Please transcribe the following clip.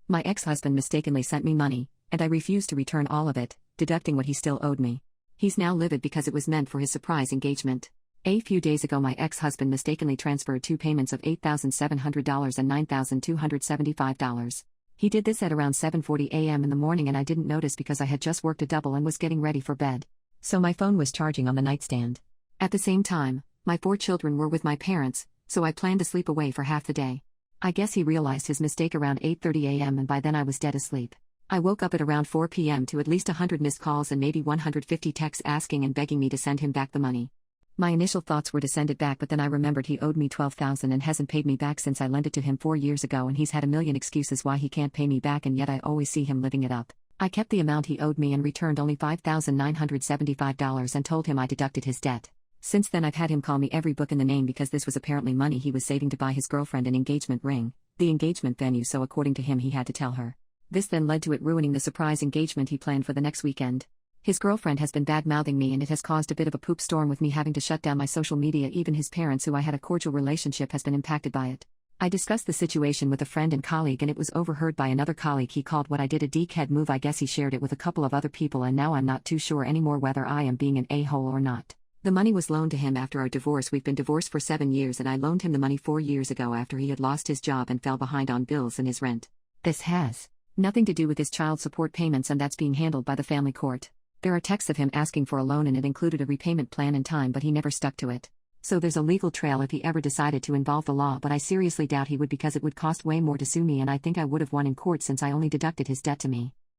My ex-husband mistakenly sent me money, and I refused to return all of it, deducting what he still owed me. He's now livid because it was meant for his surprise engagement. A few days ago my ex-husband mistakenly transferred two payments of $8,700 and $9,275. He did this at around 7:40 a.m. in the morning and I didn't notice because I had just worked a double and was getting ready for bed. So my phone was charging on the nightstand. At the same time, my 4 children were with my parents, so I planned to sleep away for half the day. I guess he realized his mistake around 8:30 a.m. and by then I was dead asleep. I woke up at around 4 p.m. to at least 100 missed calls and maybe 150 texts asking and begging me to send him back the money. My initial thoughts were to send it back, but then I remembered he owed me $12,000 and hasn't paid me back since I lent it to him 4 years ago, and he's had a million excuses why he can't pay me back, and yet I always see him living it up. I kept the amount he owed me and returned only $5,975 and told him I deducted his debt. Since then I've had him call me every book in the name because this was apparently money he was saving to buy his girlfriend an engagement ring, the engagement venue, so according to him he had to tell her. This then led to it ruining the surprise engagement he planned for the next weekend. His girlfriend has been bad-mouthing me and it has caused a bit of a poop storm with me having to shut down my social media. Even his parents, who I had a cordial relationship, has been impacted by it. I discussed the situation with a friend and colleague and it was overheard by another colleague. He called what I did a dickhead move. I guess he shared it with a couple of other people and now I'm not too sure anymore whether I am being an a-hole or not. The money was loaned to him after our divorce. We've been divorced for 7 years and I loaned him the money 4 years ago after he had lost his job and fell behind on bills and his rent. This has nothing to do with his child support payments and that's being handled by the family court. There are texts of him asking for a loan and it included a repayment plan and time, but he never stuck to it. So there's a legal trail if he ever decided to involve the law, but I seriously doubt he would because it would cost way more to sue me and I think I would have won in court since I only deducted his debt to me.